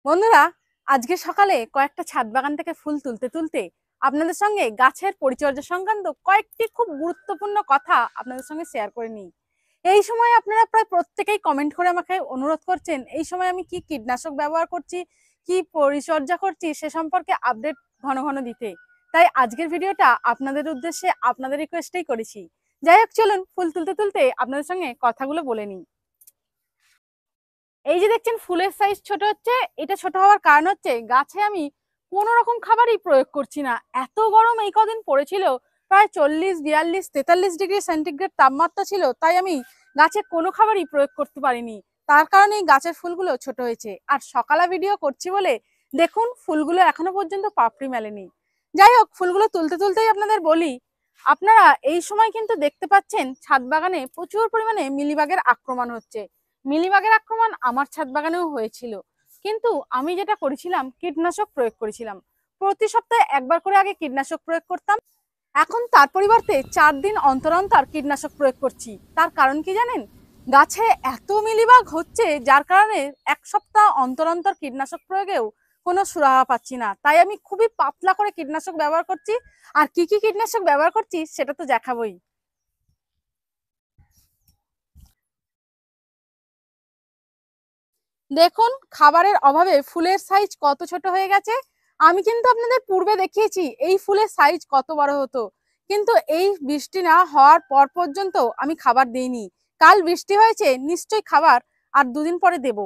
বন্ধুরা, আজকে সকালে কয়েকটা ছাদ বাগান থেকে ফুল তুলতে তুলতে আপনাদের সঙ্গে গাছের পরিচর্যা সংক্রান্ত কয়েকটি খুব গুরুত্বপূর্ণ কথা আপনাদের সঙ্গে শেয়ার করে নিই। এই সময় আপনারা প্রায় প্রত্যেকেই কমেন্ট করে আমাকে অনুরোধ করছেন এই সময় আমি কি কীটনাশক ব্যবহার করছি, কি পরিচর্যা করছি সে সম্পর্কে আপডেট ঘন ঘন দিতে। তাই আজকের ভিডিওটা আপনাদের উদ্দেশ্যে আপনাদের রিকোয়েস্টেই করেছি। যাই হোক, চলুন ফুল তুলতে তুলতে আপনাদের সঙ্গে কথাগুলো বলে নিই। এই যে দেখছেন ফুলের সাইজ ছোট হচ্ছে, এটা ছোট হওয়ার কারণ হচ্ছে গাছে আমি কোনো রকম খাবারই প্রয়োগ করছি না। এত গরম এই কদিন পড়েছিল, প্রায় 40, 42, 43 ডিগ্রি সেন্টিগ্রেড তাপমাত্রা ছিল, তাই আমি গাছে কোনো খাবারই প্রয়োগ করতে পারিনি। তার কারণেই গাছের ফুলগুলো ছোট হয়েছে। আর সকালে ভিডিও করছি বলে দেখুন ফুলগুলো এখনো পর্যন্ত পাপড়ি মেলেনি। যাই হোক, ফুলগুলো তুলতে তুলতেই আপনাদের বলি, আপনারা এই সময় কিন্তু দেখতে পাচ্ছেন ছাদ বাগানে প্রচুর পরিমাণে মিলিবাগের আক্রমণ হচ্ছে। মিলিবাগের আক্রমণ আমার ছাদ বাগানেও হয়েছিল, কিন্তু আমি যেটা করেছিলাম কীটনাশক প্রয়োগ করেছিলাম। প্রতি সপ্তাহে একবার করে আগে কীটনাশক প্রয়োগ করতাম, এখন তার পরিবর্তে 4 দিন অন্তর অন্তর কীটনাশক প্রয়োগ করছি। তার কারণ কি জানেন? গাছে এত মিলিবাগ হচ্ছে যার কারণে এক সপ্তাহ অন্তর অন্তর কীটনাশক প্রয়োগেও কোনো সুরাহা পাচ্ছি না। তাই আমি খুবই পাতলা করে কীটনাশক ব্যবহার করছি। আর কি কি কীটনাশক ব্যবহার করছি সেটা তো দেখাবোই। দেখুন খাবারের অভাবে ফুলের সাইজ কত ছোট হয়ে গেছে। আমি কিন্তু আপনাদের পূর্বে দেখিয়েছি এই ফুলের সাইজ কত বড় হতো, কিন্তু এই বৃষ্টি না হওয়ার পর পর্যন্ত আমি খাবার দিইনি। কাল বৃষ্টি হয়েছে, নিশ্চয়ই খাবার আর দুদিন পরে দেব।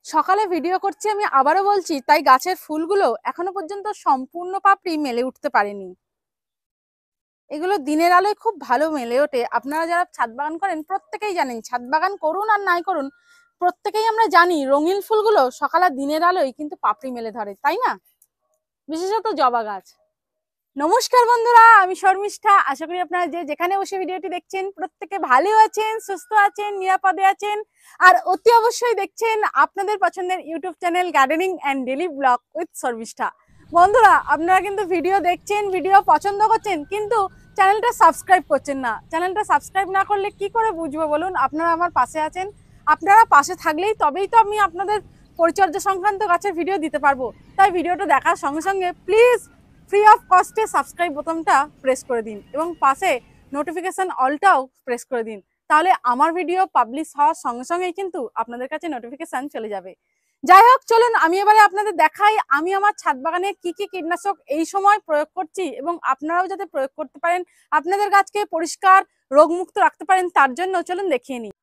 সকালে ভিডিও করছি আমি আবারও বলছি, তাই গাছের ফুলগুলো এখনো পর্যন্ত সম্পূর্ণ পাপড়ি মেলে উঠতে পারেনি। এগুলো দিনের আলোয় খুব ভালো মেলে ওঠে। আপনারা যারা ছাদ বাগান করেন প্রত্যেকেই জানেন, ছাদ বাগান করুন আর নাই করুন প্রত্যেকেই আমরা জানি রঙিন ফুলগুলো সকালে দিনের আলোয় কিন্তু পাপড়ি মেলে ধরে, তাই না? বিশেষত জবা গাছ। নমস্কার বন্ধুরা, আমি শর্মিষ্ঠা। আশা করি আপনারা যে যেখানে বসে ভিডিওটি দেখছেন প্রত্যেকে ভালো আছেন, সুস্থ আছেন, নিরাপদে আছেন। আর অতি অবশ্যই দেখছেন আপনাদের পছন্দের YouTube channel gardening and daily blog with Sharmistha. বন্ধুরা, আপনারা কিন্তু ভিডিও দেখছেন, ভিডিও পছন্দ করছেন, কিন্তু চ্যানেলটা সাবস্ক্রাইব করছেন না। চ্যানেলটা সাবস্ক্রাইব না করলে কি করে বুঝবো বলুন আপনারা আমার পাশে আছেন? আপনারা পাশে থাকলেই তবেই তো আমি আপনাদের পরিচর্যা সংক্রান্ত গাছের ভিডিও দিতে পারবো। তাই ভিডিওটা দেখার সঙ্গে সঙ্গে প্লিজ ফ্রি অফ কস্টে সাবস্ক্রাইব বোতামটা প্রেস করে দিন এবং পাশে নোটিফিকেশন অলটাও প্রেস করে দিন। তাহলে আমার ভিডিও পাবলিশ হওয়ার সঙ্গে সঙ্গেই কিন্তু আপনাদের কাছে নোটিফিকেশন চলে যাবে। যাই হোক, চলুন আমি এবারে আপনাদের দেখাই আমি আমার ছাদ বাগানে কি কি কীটনাশক এই সময় প্রয়োগ করছি এবং আপনারাও যাতে প্রয়োগ করতে পারেন, আপনাদের গাছকে পরিষ্কার রোগমুক্ত রাখতে পারেন, তার জন্য চলুন দেখিয়ে নিই।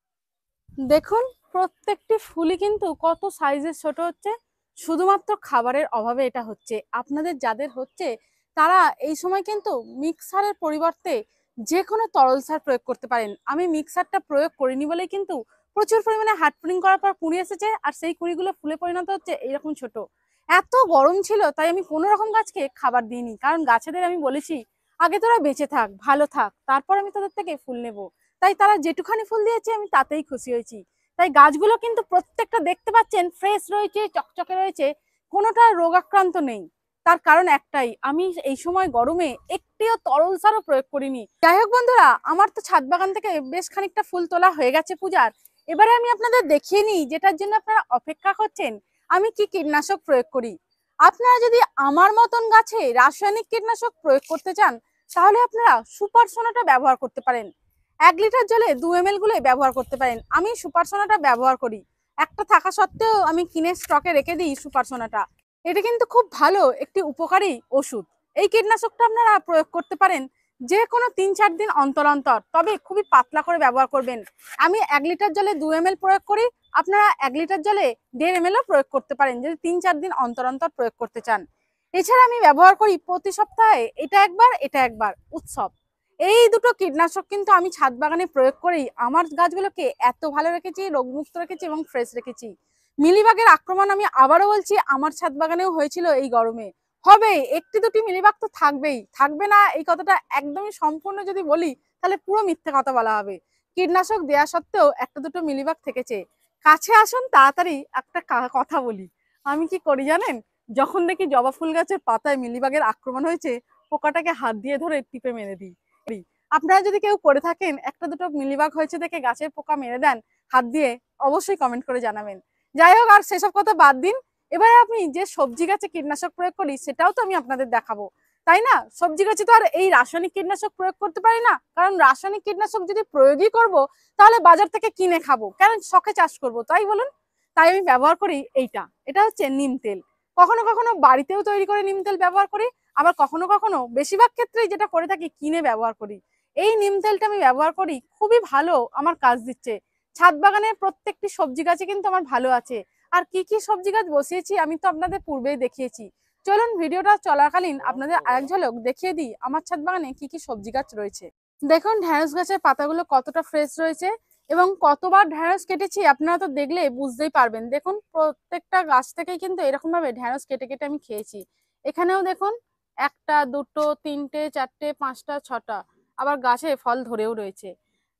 দেখুন প্রত্যেকটি ফুলই কিন্তু কত সাইজের ছোট হচ্ছে, শুধুমাত্র খাবারের অভাবে এটা হচ্ছে। আপনাদের যাদের হচ্ছে তারা এই সময় কিন্তু মিক্সারের পরিবর্তে যে কোনো তরল সার প্রয়োগ করতে পারেন। আমি মিক্সারটা প্রয়োগ করিনি বলেই কিন্তু প্রচুর পরিমাণে হার্ড পুডিং করার পর কুঁড়ি এসেছে, আর সেই কুঁড়িগুলো ফুলে পরিণত হচ্ছে এইরকম ছোট। এত গরম ছিল তাই আমি কোনো রকম গাছকে খাবার দিইনি, কারণ গাছেদের আমি বলেছি আগে তোরা বেঁচে থাক, ভালো থাক, তারপর আমি তোদের থেকে ফুল নেব। তাই তারা যেটুখানি ফুল দিয়েছে আমি তাতেই খুশি হয়েছি। তাই গাছগুলো কিন্তু প্রত্যেকটা দেখতে পাচ্ছেন ফ্রেশ রয়েছে, চকচকে রয়েছে, কোনোটা রোগাক্রান্ত নেই। তার কারণ একটাই, আমি এই সময় গরমে একটিও তরল সারও প্রয়োগ করিনি। যাই হোক বন্ধুরা, আমার তো ছাদ বাগান থেকে বেশ খানিকটা ফুল তোলা হয়ে গেছে পূজার। এবারে আমি আপনাদের দেখিয়ে নিই যেটার জন্য আপনারা অপেক্ষা করছেন, আমি কি কীটনাশক প্রয়োগ করি। আপনারা যদি আমার মতন গাছে রাসায়নিক কীটনাশক প্রয়োগ করতে চান তাহলে আপনারা সুপার সোনাটা ব্যবহার করতে পারেন। 1 লিটার জলে 2 ml গুলো ব্যবহার করতে পারেন। আমি সুপার সোনাটা ব্যবহার করি, একটা থাকা সত্ত্বেও আমি কিনে স্টকে রেখে দিই সুপার সোনাটা। এটা কিন্তু খুব ভালো একটি উপকারী ওষুধ। এই কীটনাশকটা আপনারা প্রয়োগ করতে পারেন যে কোনো 3-4 দিন অন্তর অন্তর, তবে খুবই পাতলা করে ব্যবহার করবেন। আমি 1 লিটার জলে 2 ml প্রয়োগ করি, আপনারা 1 লিটার জলে 1.5 ml প্রয়োগ করতে পারেন যদি 3-4 দিন অন্তর অন্তর প্রয়োগ করতে চান। এছাড়া আমি ব্যবহার করি প্রতি সপ্তাহে এটা একবার এটা একবার উৎসব। এই দুটো কীটনাশক কিন্তু আমি ছাদ বাগানে প্রয়োগ করেই আমার গাছগুলোকে এত ভালো রেখেছি, রোগমুক্ত রেখেছি এবং ফ্রেশ রেখেছি। মিলিবাগের আক্রমণ আমি আবারও বলছি আমার ছাদ বাগানেও হয়েছিল এই গরমে। হবে একটি দুটি মিলিবাগ তো থাকবেই, থাকবে না এই কথাটা একদমই সম্পূর্ণ যদি বলি তাহলে পুরো মিথ্যে কথা বলা হবে। কীটনাশক দেওয়া সত্ত্বেও একটা দুটো মিলিবাগ থেকেছে। কাছে আসুন তাড়াতাড়ি একটা কথা বলি। আমি কি করি জানেন? যখন দেখি জবা ফুল গাছের পাতায় মিলিবাগের আক্রমণ হয়েছে, পোকাটাকে হাত দিয়ে ধরে টিপে মেরে দিই। আপনারা যদি কেউ করে থাকেন একটা দুটো মিলিবাগ হয়েছে দেখে গাছের পোকা মেরে দেন, হাত দিয়ে অবশ্যই কমেন্ট করে জানাবেন। যাই হোক, আর সেসব কথা বাদ দিন, এবারে আপনি যে সবজি গাছে কীটনাশক প্রয়োগ করি সেটাও তো আমি আপনাদের দেখাবো, তাই না? সবজি গাছে তো আর এই রাসায়নিক কীটনাশক প্রয়োগ করতে পারি না, কারণ রাসায়নিক কীটনাশক যদি প্রয়োগই করব তাহলে বাজার থেকে কিনে খাবো, কারণ শখে চাষ করব, তাই বলুন? তাই আমি ব্যবহার করি এটা হচ্ছে নিম তেল। কখনো কখনো বাড়িতেও তৈরি করে নিম তেল ব্যবহার করি, আবার কখনো কখনো বেশিরভাগ ক্ষেত্রেই যেটা করে থাকি কিনে ব্যবহার করি। এই নিম তেলটা আমি ব্যবহার করি, খুবই ভালো আমার কাজ দিচ্ছে। ছাদ বাগানের প্রত্যেকটি সবজি গাছে কিন্তু আমার ভালো আছে। আর কি কি সবজি গাছ বসিয়েছি আমি তো আপনাদের পূর্বেই দেখিয়েছি। চলুন ভিডিওটা চলাকালীন আপনাদের আরেক ঝলক দেখিয়ে দিই আমার ছাদ বাগানে কি কি সবজি গাছ রয়েছে। দেখুন ঢেঁড়স গাছের পাতাগুলো কতটা ফ্রেশ রয়েছে এবং কতবার ঢেঁড়স কেটেছি আপনারা তো দেখলে বুঝতেই পারবেন। দেখুন প্রত্যেকটা গাছ থেকেই কিন্তু এরকম ভাবে ঢেঁড়স কেটে কেটে আমি খেয়েছি। এখানেও দেখুন একটা, দুটো, তিনটে, চারটে, পাঁচটা, ছটা, আবার গাছে ফল ধরেও রয়েছে।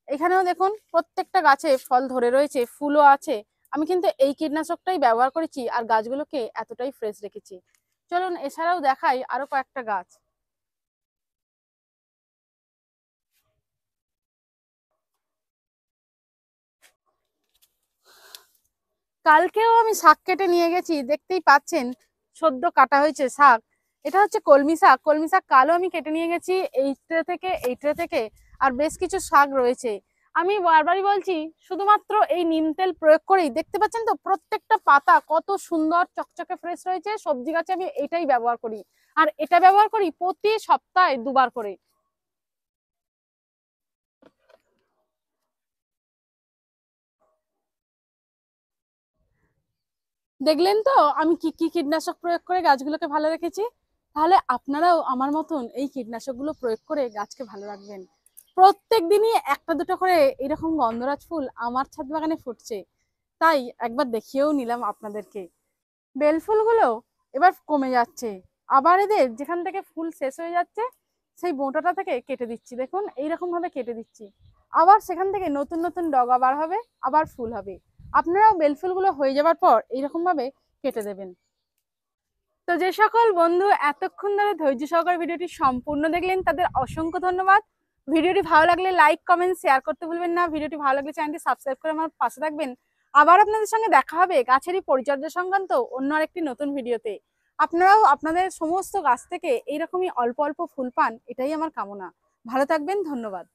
এখানেও দেখুন প্রত্যেকটা গাছে ফল ধরে রয়েছে, ফুলও আছে। আমি কিন্তু এই কীটনাশকটাই ব্যবহার করেছি আর গাছগুলোকে এতটাই ফ্রেশ রেখেছি। চলুন এছাড়াও দেখাই আরো কয়েকটা গাছ। কালকেও আমি শাক কেটে নিয়ে গেছি, দেখতেই পাচ্ছেন সদ্য কাটা হয়েছে শাক। এটা হচ্ছে কলমি শাক। কলমি শাক কালও আমি কেটে নিয়ে গেছি এই ট্রে থেকে। আর বেশ কিছু শাক রয়েছে। আমি বারবারই বলছি, শুধুমাত্র এই নিম তেল প্রয়োগ করেই, দেখতে পাচ্ছেন তো প্রত্যেকটা পাতা কত সুন্দর চকচকে ফ্রেশ রয়েছে। সবজি গাছে আমি এটাই ব্যবহার করি, আর এটা ব্যবহার করি প্রতি সপ্তাহে দুবার করে। দেখলেন তো আমি কি কি কীটনাশক প্রয়োগ করে গাছগুলোকে ভালো রেখেছি। তাহলে আপনারাও আমার মতন এই কীটনাশকগুলো প্রয়োগ করে গাছকে ভালো রাখবেন। প্রত্যেক দিনই একটা দুটো করে এরকম গন্ধরাজ ফুল আমার ছাদ বাগানে ফুটছে, তাই একবার দেখিয়েও নিলাম আপনাদেরকে। বেল ফুলগুলো এবার কমে যাচ্ছে, আবার এদের যেখান থেকে ফুল শেষ হয়ে যাচ্ছে সেই বোঁটাটা থেকে কেটে দিচ্ছি। দেখুন এইরকম ভাবে কেটে দিচ্ছি, আবার সেখান থেকে নতুন নতুন ডগা বার হবে, আবার ফুল হবে। আপনারাও বেল ফুলগুলো হয়ে যাবার পর এইরকম ভাবে কেটে দেবেন। তো যে সকল বন্ধু এতক্ষণ ধরে ধৈর্য সহকারে ভিডিওটি সম্পূর্ণ দেখলেন তাদের অসংখ্য ধন্যবাদ। ভিডিওটি ভালো লাগলে লাইক, কমেন্ট, শেয়ার করতে ভুলবেন না। ভিডিওটি ভালো লাগলে চ্যানেলটি সাবস্ক্রাইব করে আমার পাশে থাকবেন। আবার আপনাদের সঙ্গে দেখা হবে গাছেরই পরিচর্যা সংক্রান্ত অন্য আরেকটি নতুন ভিডিওতে। আপনারাও আপনাদের সমস্ত গাছ থেকে এইরকমই অল্প অল্প ফুল পান, এটাই আমার কামনা। ভালো থাকবেন, ধন্যবাদ।